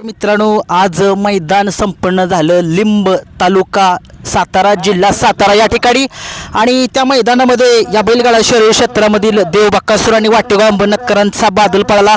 मित्रांनो, आज मैदान संपन्न झालं. लिंब तालुका सातारा जिल्हा सातारा या ठिकाणी आणि त्या मैदानामध्ये या बैलगाडा शर्यत क्षेत्रामधील देव बकासूर आणि वाटेगाव अंबरनाथकरांचा बादल पडला.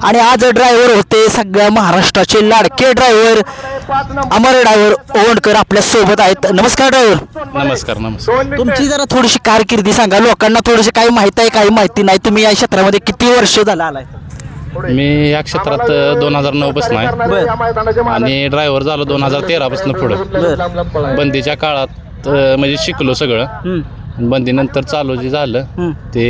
आणि आज ड्रायव्हर होते सगळ्या महाराष्ट्राचे लाडके ड्रायव्हर अमर ड्रायव्हर ओवंडकर आपल्या सोबत आहेत. नमस्कार ड्रायव्हर. नमस्कार. नमस्कार. तुमची जरा थोडीशी कारकिर्दी सांगा, लोकांना थोडीशी काही माहिती आहे काही माहिती नाही. तुम्ही या क्षेत्रामध्ये किती वर्ष झालं आलाय? मी या क्षेत्रात 2009 पासून आहे आणि ड्रायव्हर झालो 2013 पासून पुढं. बंदीच्या काळात म्हणजे शिकलो सगळं. बंदीनंतर चालू जे झालं ते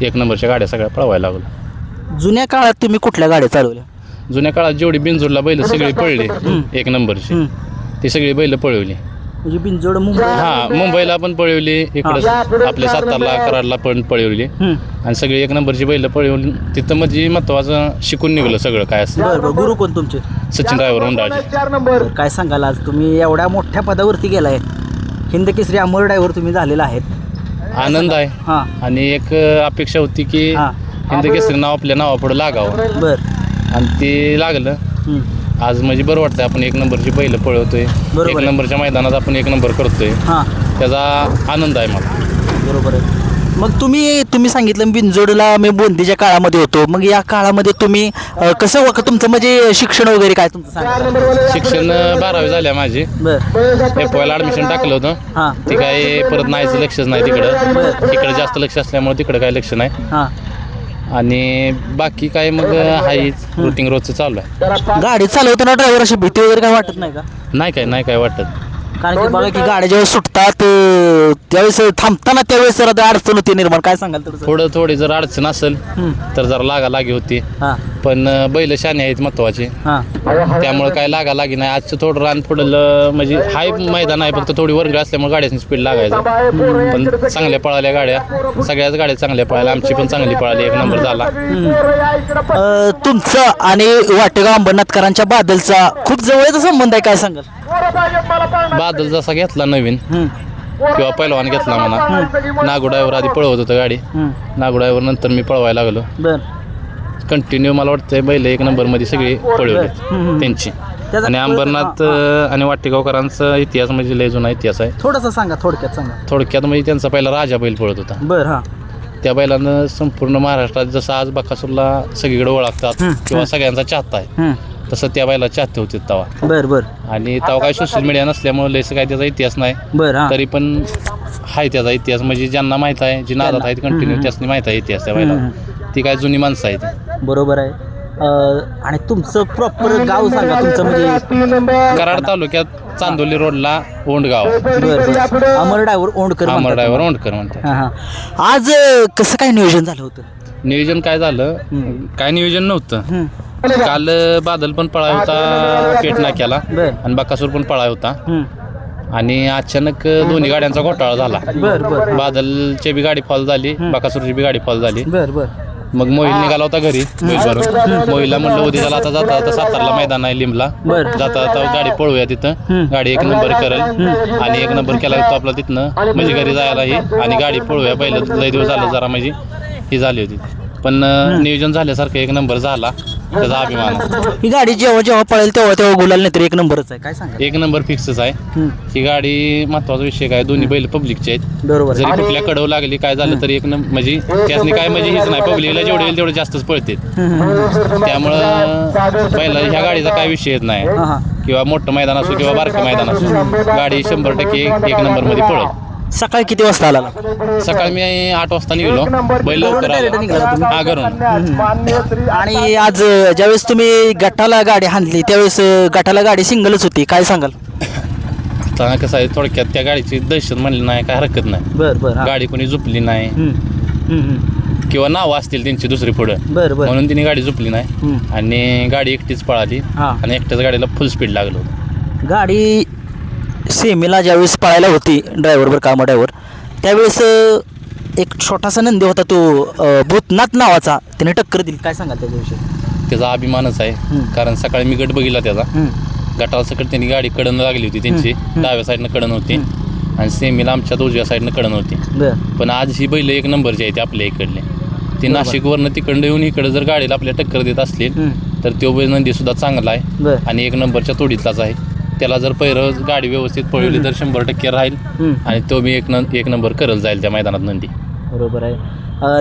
एक नंबरच्या गाड्या सगळ्या पळवायला लागलो. जुन्या काळात तुम्ही कुठल्या गाड्या चालवल्या? जुन्या काळात जेवढी बिनजोडला बैल सगळी पळली एक नंबरची ती सगळी बैल पळवली. म्हणजे बिनजोड मुंबई, हा मुंबईला पण पळवली, इकडं आपल्या सातारला कराडला पण पळवली आणि सगळी एक नंबरची बैल पळवली. तिथं म्हणजे महत्वाचं शिकून निघलं सगळं काय असं. बरं. गुरु कोण तुमचे? सचिन ड्रायव्हर उंडाळचे. काय सांगाल, आज तुम्ही एवढ्या मोठ्या पदावरती गेलाय, हिंद केसरी अमर ड्रायव्हर तुम्ही झालेला आहेत. आनंद आहे. हां आणि एक अपेक्षा होती की हिंद केसरी नाव आपल्या नावापुढं लागावं. बरं. आणि ते लागलं. आज म्हणजे बरं वाटतंय, आपण एक नंबरची बैल पळवतोय, एक नंबरच्या मैदानात आपण एक नंबर करतोय, त्याचा आनंद आहे मला. बरोबर आहे. मग तुम्ही सांगितलं बिनजोडला मी बोंदीच्या काळामध्ये होतो. मग या काळामध्ये तुम्ही कसं तुमचं म्हणजे शिक्षण वगैरे काय तुमचं सांगा? शिक्षण 12वी झाल्या माझी. बरं. एफवायला ॲडमिशन टाकलं होतं. ते काय परत नाहीचं लक्षच नाही तिकडं. इकडे जास्त लक्ष असल्यामुळे तिकडं काय लक्ष नाही. आणि बाकी काय मग हाच रुटीन रोजचं चालू आहे. गाडी चालवताना ड्रायव्हर अशी भीती वगैरे काय वाटत नाही का? नाही काय वाटत. कारण की बघा की गाड्या जेव्हा सुटतात त्यावेळेस थांबताना त्यावेळेस जरा अडचण होती निर्माण. काय सांगाल? थोडी जर अडचण असेल तर जरा लागी होती. पण बैल शाने आहेत महत्वाचे, त्यामुळे काय लागी नाही. आजचं थोडं रान पुढलं म्हणजे हाय मैदान आहे, फक्त थोडी वरंगळ असल्यामुळे गाड्याची स्पीड लागायचं. पण चांगल्या पळाल्या गाड्या, सगळ्याच गाड्या चांगल्या पळाल्या. आमची पण चांगली पळाली, एक नंबर झाला. तुमचं आणि वाटेगाव अंबरनाथकरांच्या बादलचा खूप जवळचा संबंध आहे, काय सांगाल? बादल जसा घेतला नवीन किंवा पहिलवान घेतला म्हणा, नागू ड्रायव्हर आधी पळवत होतं गाडी. नागू ड्रायव्हर नंतर मी पळवायला लागलो. कंटिन्यू मला वाटतंय बैल एक नंबर मध्ये सगळी पळवली त्यांची. आणि अंबरनाथ आणि वाटेगावकरांचा इतिहास म्हणजे लय जुना इतिहास आहे. थोडासा सांगा, थोडक्यात सांगा. थोडक्यात म्हणजे त्यांचा पहिला राजा बैल पळत होता. बरं. त्या बैलानं संपूर्ण महाराष्ट्रात जसं आज बकासूरला सगळीकडे ओळखतात किंवा सगळ्यांचा चाहता आहे, तसं त्या बैला चाहते होते तेव्हा. बरं. आणि तेव्हा काही सोशल मीडिया नसल्यामुळे लयच काय त्याचा इतिहास नाही. तरी पण आहे त्याचा इतिहास, म्हणजे ज्यांना माहित आहे, जी नादात आहेत कंटिन्यू त्यासनी माहित आहे इतिहास त्या बैला. ती काय जुनी माणसं आहेत. बरोबर आहे. आणि तुमचं प्रॉपर गाव सांगा तुमचं, म्हणजे कराड तालुक्यात चांदोली रोडला ओंडगाव. अमर ड्रायव्हर ओंडकर म्हणतात. आज कसं काय नियोजन झालं होतं? नियोजन काय झालं, काय नियोजन नव्हतं. काल बादल पण पळाय होता पेट नाक्याला आणि बकासूर पण पळाय होता. आणि अचानक दोन्ही गाड्यांचा घोटाळा झाला. बादलची बी गाडी फॉल झाली, बकासूरची बी गाडी फॉल झाली. मग मोहिल निघाला होता घरी. मोहिलला म्हटलं उद्या झाला, आता सातारला मैदान आहे लिंबला, जाता गाडी पळूया तिथं, गाडी एक नंबर करेल. आणि एक नंबर केला होता आपला तिथनं, म्हणजे घरी जायलाही आणि गाडी पळूया. पहिलं लय दिवस झालं जरा म्हणजे ही झाली होती, पण नियोजन झाल्यासारखं एक नंबर झाला, त्याचा अभिमान. ही गाडी जेव्हा पळेल तेव्हा गुलाल नाही तर एक नंबरच आहे, काय सांगा? एक नंबर फिक्सच आहे. ही गाडी महत्वाचा विषय काय, दोन्ही बैल पब्लिकचे आहेत. बरोबर. जरी कुठल्या कडव लागली काय झालं तरी एक नंबर म्हणजे त्यासनी काय म्हणजे हेच नाही, पब्लिकला जेवढे येईल तेवढे जास्तच पळते. त्यामुळं पहिला ह्या गाडीचा काय विषय येत नाही, किंवा मोठं मैदान असो किंवा बारकं मैदान असो, गाडी 100% एक नंबर मध्ये पळेल. सकाळी किती वाजता आला? सकाळी मी 8 वाजता निघलो, बैल लवकर आला घरून. आणि आज ज्यावेळेस तुम्ही गटाला गाडी हाणली त्यावेळेस गटाला गाडी सिंगलच होती, काय सांगाल? आता कसं आहे, थोडक्यात त्या गाडीची दहशत म्हणली नाही, काय हरकत नाही. गाडी कोणी झुपली नाही किंवा नावं असतील त्यांची दुसरी पुढं, म्हणून तिने गाडी झुपली नाही. आणि गाडी एकटीच पळाली आणि एकट्याच गाडीला फुल स्पीड लागलो. गाडी सेमीला ज्यावेळेस पळायला होती ड्रायव्हर कामा ड्रायव्हर, त्यावेळेस एक छोटासा नंदी होता तो भूतनाथ नावाचा, त्याने टक्कर दिली, काय सांगाल त्याच्याविषयी? त्याचा अभिमानच आहे. कारण सकाळी मी गट बघितला त्याचा, गटाला सकट त्यांनी गाडी कडन लागली होती त्यांची, डाव्या साईडनं कडन होती आणि सेमीला आमच्या उजव्या साईडनं कडन होती. पण आज ही बैल एक नंबरची आहे आपल्या इकडले. ती नाशिकवरनं तिकडं येऊन इकडं जर गाडीला आपल्या टक्कर देत असतील तर तो बैल नंदीसुद्धा चांगला आहे बरं. आणि 1 नंबरच्या तोडीतलाच आहे. त्याला जर पैरं गाडी व्यवस्थित पळवली तर 100% राहील आणि तो मी एक नंबर करल जाईल त्या मैदानात नंदी. बरोबर आहे.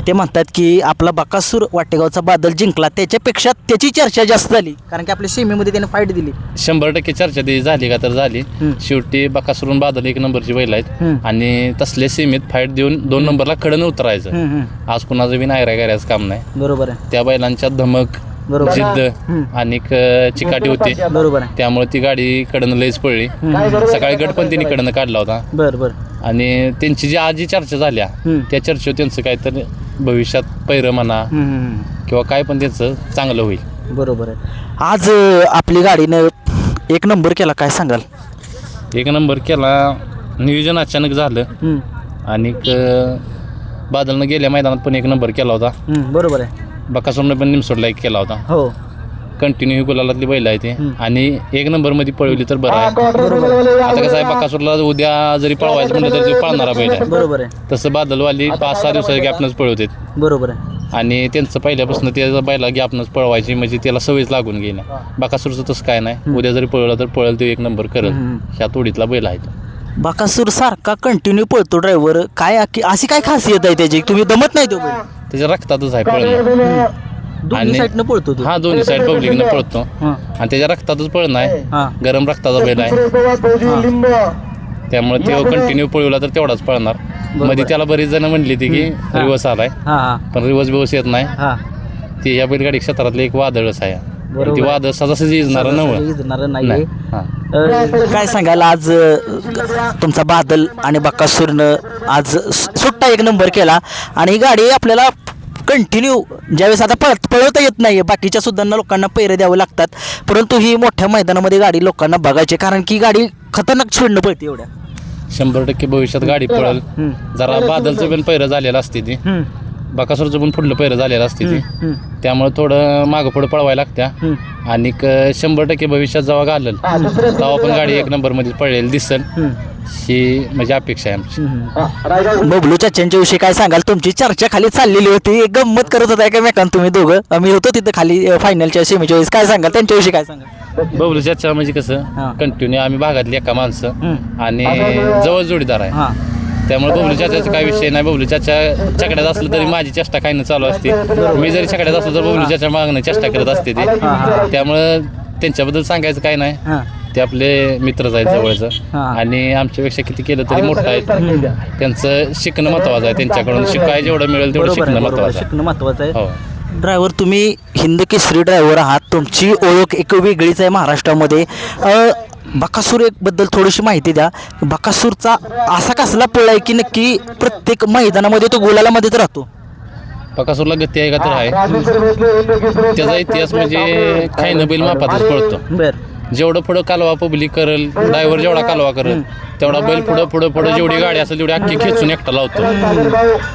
ते म्हणतात की आपला बकासूर वाटेगावचा बादल जिंकला, त्याच्यापेक्षा त्याची चर्चा जास्त झाली कारण की आपल्या सीमेमध्ये त्याने फाईट दिली. 100% चर्चा ती झाली का तर झाली. शेवटी बकासूरून बादल 1 नंबरची बैल आहेत आणि तसल्या सीमेत फाईट देऊन 2 नंबरला कडन उतरायचं. आज कुणाचं बी नायरा करायचं काम नाही. बरोबर आहे. त्या बैलांच्या धमक जिद्द आणि चिकाटी होती. बरोबर आहे. त्यामुळे ती गाडी कडनं लयच पडली. सकाळी गट पण तिने कडनं काढला होता. बरं. आणि त्यांची जी आजी चर्चा झाल्या त्या चर्चेवर त्यांचं काहीतरी भविष्यात पैरं म्हणा किंवा काय पण त्यांचं चांगलं होईल. बरोबर आहे. आज आपली गाडीनं 1 नंबर केला, काय सांगाल? 1 नंबर केला. नियोजन अचानक झालं आणि बादलनं गेल्या मैदानात पण 1 नंबर केला होता. बरोबर आहे. बकासूरनं पण निमसोडला 1 केला होता. हो. कंटिन्यू ही गुलालातली बैल आहे ते आणि 1 नंबरमध्ये पळवली तर बरं आहे. आता कसं आहे, बकासूरला उद्या जरी पळवायचं म्हणलं तर तो पळणारा बैल आहे. बरोबर आहे. तसं बादलवाली 5-6 दिवसाच्या गॅपनंच पळवतात. बरोबर आहे. आणि त्यांचं पहिल्यापासून त्या बैला गॅपनंच पळवायची म्हणजे त्याला सवयच लागून गेली. बकासूरचं तसं काय नाही, उद्या जरी पळवलं तर पळेल तो 1 नंबर करल. ह्या तोडीतला बैल आहे तो. बकासूर सारखा कंटिन्यू पळतो ड्रायव्हर, काय अशी काय खासियत आहे त्याची, तुम्ही दमत नाही तो बैल? त्याच्या रक्तातच आहे पळणं. दोन्ही साईडनं पळतो तो. हा, दोन्ही साईड पब्लिकनं पळतो आणि त्याच्या रक्तातच पळणं आहे. गरम रक्ताचा बैल आहे त्यामुळे तो कंटिन्यू पळवला तर तेवढाच पळणार. मध्ये त्याला बरीच जण म्हणली ती की रिवर्स आलाय, पण रिवर्स बिवर्स येत नाही. ते या बैलगाडी क्षेत्रातलं एक वादळच आहे. ती वादळ सहजासहज इजणार नाही. काय सांगाल आज तुमचा बादल आणि बकासूरनं आज सुट्टा 1 नंबर केला आणि ही गाडी आपल्याला कंटिन्यू ज्यावेळेस आता पळवता येत नाही, बाकीच्या सुद्धा लोकांना पैरे द्यावे लागतात, परंतु ही मोठ्या मैदानामध्ये गाडी लोकांना बघायची कारण की गाडी खतरनाक स्पीडनं पळते. एवढ्या 100% भविष्यात गाडी पळल. जरा बादलचं पण पैरं झालेलं असते ती, बकासूरचं पण पुढलं पैरं झालेलं असते ती, त्यामुळे थोडं मागं पुढं पळवायला लागत्या आणि 100% भविष्यात जेव्हा घालेल तेव्हा पण गाडी 1 नंबरमध्ये पळेल दिसल ही म्हणजे अपेक्षा आहे आमची. बबलू चाच्यांच्या विषयी काय सांगाल? तुमची चर्चा खाली चाललेली होती, गंमत करत होता एकमेकांना तुम्ही दोघं, आम्ही होतो तिथं खाली फायनलच्या सेमीच्या वेळेस, काय सांगाल त्यांच्याविषयी? काय सांगाल? बबलू चाचा म्हणजे कसं कंटिन्यू आम्ही भागातली एका माणसं आणि जवळ जोडीदार आहे, त्यामुळे बबलू चाचाचा काय विषय नाही. बबलू चाचा चकड्यात असलं तरी माझी चेष्टा काही चालू असते. मी जरी चकड्यात असलो तर बबलू चाचा मागणं चेष्टा करत असते ती, त्यामुळं त्यांच्याबद्दल सांगायचं काय नाही. ते आपले मित्रच आहेत जवळचं आणि आमच्यापेक्षा किती केलं तरी मोठं आहे. त्यांचं शिकणं महत्वाचं आहे, त्यांच्याकडून शिकाय जेवढं मिळेल तेवढं शिकणं महत्वाचं आहे. हो. ड्रायव्हर तुम्ही हिंद केसरी ड्रायव्हर आहात, तुमची ओळख एक वेगळीच आहे महाराष्ट्रामध्ये. बकासूर एक बद्दल थोडीशी माहिती द्या. बकासूरचा असा कसला पळ आहे की नक्की प्रत्येक मैदानामध्ये तो गोलालामध्येच राहतो? बकासूरला गती आहे का तर आहे, त्याचा इतिहास म्हणजे खायनं बैल मापातच पळतो. जेवढं पुढं कालवा पब्लिक करल, ड्रायव्हर जेवढा कालवा करल तेवढा बैल पुढं जेवढी गाडी असेल तेवढी अख्खी खेचून एकटा लावतो.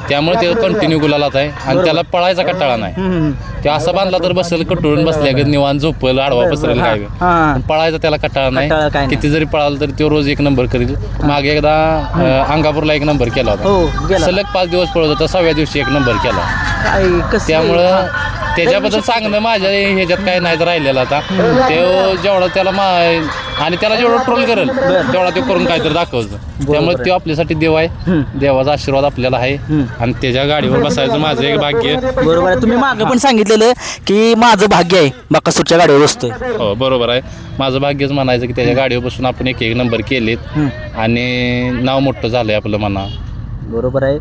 त्यामुळे ते कंटिन्यू गुलालात आहे आणि त्याला पळायचा कटाळा नाही. ते असा बांधला तर बसेल कटळून बसल्या निवांत झोपल, आडवा पसरेल, काय पळायचा त्याला कटाळा नाही. किती जरी पळाला तरी तो रोज 1 नंबर करेल. मागे एकदा अंगापूरला 1 नंबर केला होता, सलग 5 दिवस पळत होता, 6व्या दिवशी 1 नंबर केला. त्यामुळं त्याच्याबद्दल सांगणं माझ्या ह्याच्यात काय नाही राहिलेलं. आता तो जेवढा त्याला आणि त्याला जेवढं ट्रोल करेल तेवढा तो करून काहीतरी दाखवतो. त्यामुळे तो आपल्यासाठी देव आहे, देवाचा आशीर्वाद आपल्याला आहे आणि त्याच्या गाडीवर बसायचं माझं एक भाग्य. बरोबर आहे. तुम्ही मागं पण सांगितलेलं की माझं भाग्य आहे बकासूरच्या गाडीवर बसतोय. हो, बरोबर आहे. माझं भाग्यच म्हणायचं की त्याच्या गाडीवर बसून आपण 1 नंबर केलेत आणि नाव मोठं झालंय आपलं म्हणा. बरोबर आहे.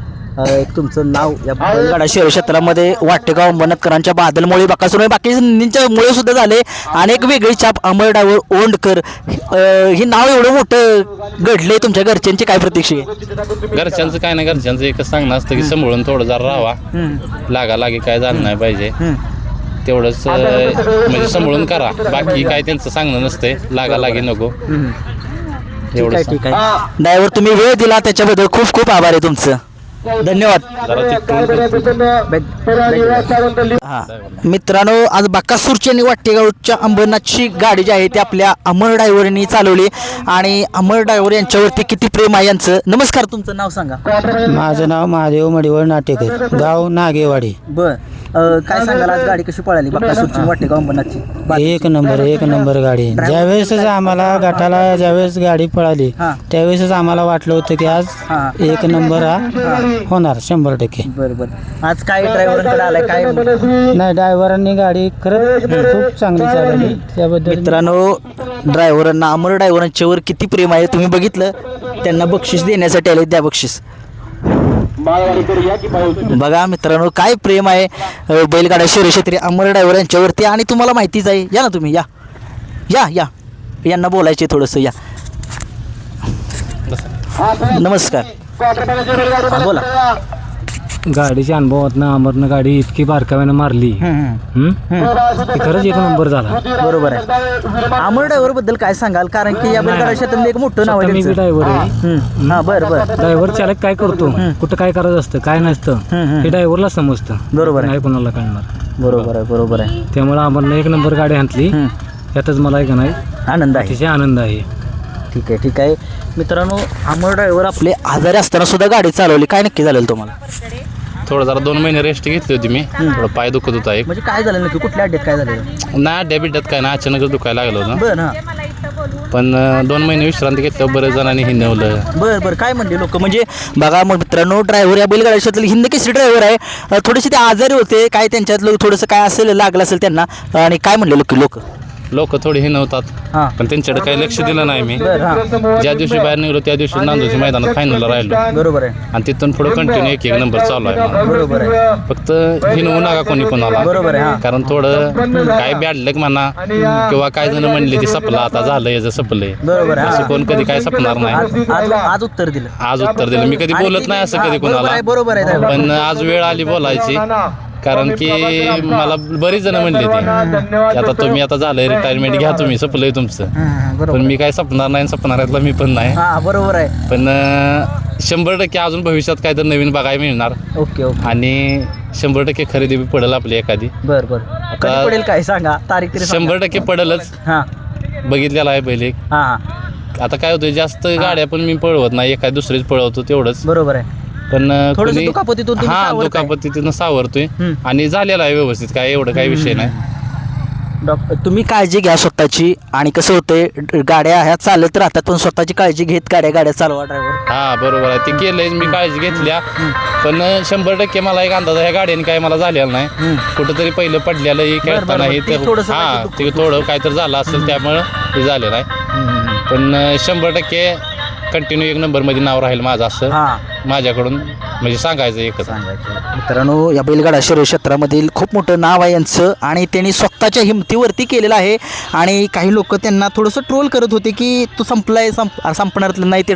एक तुमचं नाव या बैलगाडा शहर क्षेत्रामध्ये वाटेगाव अंबरनाथकरांच्या बादलमुळे बकासूर बाकीच्या मुळे सुद्धा झाले आणि एक वेगळी छाप अमर डायव्हर ओंडकर, हे नाव एवढं मोठं घडले. तुमच्या घरच्यांची काय प्रतीक्षा आहे? घरच्यांचं काय नाही, घरच्यांचं एकच सांगणं असतं की सांभाळून थोडं जरा राहावा, लागी काय झालं नाही पाहिजे, तेवढंच म्हणजे सांभाळून करा. बाकी काय त्यांचं सांगणं नसतंय, लागी नको एवढं. ठीक आहे. ड्रायव्हर तुम्ही वेळ दिला त्याच्याबद्दल खूप खूप आभार आहे तुमचं. धन्यवाद. जरा तिथून हा मित्रांनो, आज बकासूरची आणि वाटेगावच्या अंबरनाथची गाडी जी आहे ती आपल्या अमर ड्रायव्हरनी चालवली आणि अमर ड्रायव्हर यांच्यावरती किती प्रेम आहे यांचं. नमस्कार, तुमचं नाव सांगा. माझं नाव महादेव मडिवळ नाटेकर, गाव नागेवाडी. बर, काय सांगाल आज गाडी कशी पळाली बकासूरची वाटेगाव अंबरनाथची? एक नंबर गाडी. ज्यावेळेसच आम्हाला गटाला ज्यावेळेस गाडी पळाली हा. त्यावेळेसच आम्हाला वाटलं होतं की आज हा. 1 नंबर हा होणार 100%. बर बर, आज काय ड्रायव्हरकडे आलाय काय? नाही, ड्रायव्हरांनी गाडी खरंच खूप चांगली चालवली, त्याबद्दल मित्रांनो, ड्रायव्हरांना अमर ड्रायव्हरांच्यावर किती प्रेम आहे तुम्ही बघितलं. त्यांना बक्षीस देण्यासाठी आले, द्या बक्षीस. बघा मित्रांनो, काय प्रेम आहे बैलगाडा शर्यत अमर ड्रायव्हर यांच्यावरती. आणि तुम्हाला माहितीच आहे, या ना तुम्ही, या या या यांना बोलायचे थोडंसं, या. नमस्कार, हा, बोला. गाडीच्या अनुभवातनं अमरनं गाडी इतकी बारकाव्यानं मारली, की खरंच 1 नंबर झाला. बरोबर आहे. अमर ड्रायव्हर बद्दल काय सांगाल? कारण की या बैलगाडा क्षेत्रात एक मोठं नाव आहे मी त्यांचं. ड्रायव्हर आहे. हा, बरं बरं, ड्रायव्हर चालक काय करतो, कुठं काय करायचं असतं, काय नसतं, हे ड्रायव्हरला समजतं. बरोबर आहे. नाही कोणाला कळणार. बरोबर आहे, बरोबर आहे. त्यामुळे अमरनं 1 नंबर गाडी आणली, यातच मला एक नाही आनंद आहे. अतिशय आनंद आहे. ठीक आहे, ठीक आहे. मित्रांनो, अमर ड्रायव्हर आपले आजारी असताना सुद्धा गाडी चालवली. काय नक्की झालेलं तुम्हाला? थोडं जरा 2 महिने रेस्ट घेतली होती मी. थोडं पाय दुखत होता एक. म्हणजे काय झालं नक्की, कुठल्या अड्ड्यात काय झालं? नाही, डेबिटात काय ना, अचानकच दुखायला लागलं होतं. बरं, हा, पण 2 महिने विश्रांती घेतल्यावर बरेच जणांनी हिंदवलं. बरं बरं. काय म्हणले लोक? म्हणजे बघा मग मित्रांनो, ड्रायव्हर या बैलगाडा क्षेत्रातले हिंद केसरी ड्रायव्हर आहे. थोडेसे ते आजारी होते, काय त्यांच्यातलं थोडंसं काय असेल, लागलं असेल त्यांना. आणि काय म्हणले लोक थोडी हिंदवतात, हां, पण त्यांच्याकडे काही लक्ष दिलं नाही मी. बरं, हां, ज्या दिवशी बाहेर निघलो त्या दिवशी नांदूरच्या मैदानात फायनलला राहिलो बरोबर आहे, आणि तिथून पुढे कंटिन्यू 1 नंबर चालू आहे. बरोबर आहे, फक्त हिनवू नका कोणी कोणाला. बरोबर आहे, हां. कारण थोडं काय बॅड लक म्हणा किंवा काय जण म्हणले ते सपलं आता झालं, याचं सपलंय, बरोबर आहे, असं हां. कोण कधी काय सपणार नाही. आज उत्तर दिलं. आज उत्तर दिलं. मी कधी बोलत नाही असं कधी बरोबर कोणाला, आहे, बरोबर आहे driver. पण आज वेळ आली बोलायची. कारण की मला बरीच जण म्हणले ते आता तुम्ही आता झालंय रिटायरमेंट घ्या, तुम्ही सपलंय तुमचं. बरोबर. पण मी काय सपणार नाही, सपणाऱ्यातला मी पण नाही. हा, बरोबर आहे. पण 100% अजून भविष्यात काय तर नवीन बघायला मिळणार ओके ओके. आणि 100% खरेदी बी पडेल आपली एखादी. बर बर. कधी पडेल काय सांगा, तारीख तरी सांगा. 100% पडेलच. हा बघितलेला आहे पहिले. हा हा, आता काय होतं, जास्त गाड्या पण मी पळवत नाही, एखादी दुसरीच पळवतो तेवढंच. बरोबर आहे. पण थोडंसं कोणी- दुखापतीतून तुम्ही हा, सावरताय. दुखापतीतून सावरतोय हम्म. आणि झालेला आहे व्यवस्थित, काय एवढं काही विषय नाही. तुम्ही काळजी घ्या स्वतःची. आणि कसं होतंय, गाड्या ह्या चालत राहतात, पण स्वतःची काळजी घेत गाड्या चालवा ड्रायव्हर. हा, बरोबर आहे, ते केलंय मी, काळजी घेतल्या. पण 100% मला एक अंदाज, ह्या गाड्याने काय मला झालेलं नाही. कुठंतरी पहिलं पडलेलं हे खेळताना हे ते थोडंसं हा, काहीतरी ते थोडं काहीतरी झालं असेल, त्यामुळं हे झालेलं आहे. पण 100% कंटिन्यू 1 नंबरमध्ये नाव राहील माझं, असं हा, माझ्याकडून म्हणजे सांगायचं एकच. मित्रांनो, या बैलगाडा शर्यत क्षेत्रामधील खूप मोठं नाव आहे यांचं आणि त्यांनी स्वतःच्या हिमतीवरती केलेलं आहे. आणि काही लोक त्यांना थोडंसं ट्रोल करत होते की तो संपलाय, संपणाऱ्यातलं नाही. ते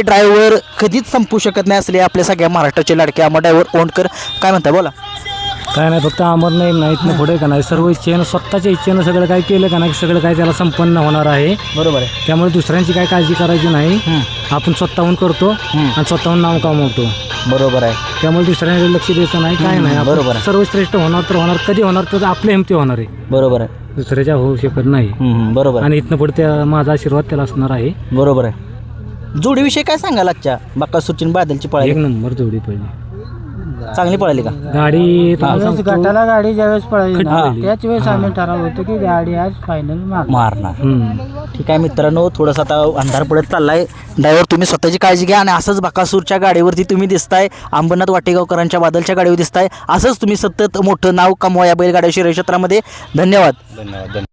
ड्रायव्हर कधीच संपू शकत नाही असले आपल्या सगळ्या महाराष्ट्राचे लाडके अमर ड्रायव्हर ओंडकर. काय म्हणताय, बोला. काय नाही, फक्त अमर नाही इथनं पुढे का नाही, सर्व इच्छेनं स्वतःच्या इच्छेनं सगळं काय केलं का नाही, सगळं काय त्याला संपन्न होणार आहे. बरोबर आहे. त्यामुळे दुसऱ्यांची काय काळजी करायची नाही. आपण स्वतःहून करतो आणि स्वतःहून नाव कमावतो. बरोबर आहे. त्यामुळे दुसऱ्यांकडे लक्ष द्यायचं नाही, काय नाही. आपण बरोबर आहे. सर्वश्रेष्ठ होणार तर होणार, कधी होणार तर आपल्या हिमती होणार आहे, बरोबर आहे. दुसऱ्याच्या होऊ शकत नाही. बरोबर आणि इथनं पुढे त्या माझा आशीर्वाद त्याला असणार आहे. बरोबर आहे. जोडीविषयी काय सांगाल आजच्या बकासूरची बादलची 1 पळाली? नंबर जोडी पहिली चांगली पळाली का गाडी? ज्यावेळेस गटाला गाडी ज्यावेळेस पळाली ना, हा. त्याच वेळेस आम्ही ठरवलं होतं की गाडी आज फायनल मारणार. ठीक आहे मित्रांनो, थोडंसं आता अंधार पडत चाललाय. ड्रायव्हर, तुम्ही स्वतःची काळजी घ्या. आणि असंच बकासूरच्या गाडीवरती तुम्ही दिसताय, अंबरनाथ वाटेगावकरांच्या बादलच्या गाडीवर दिसताय. असंच तुम्ही सतत मोठं नाव कमवा या बैलगाड्या शर्यत क्षेत्रामध्ये. धन्यवाद. धन्यवाद.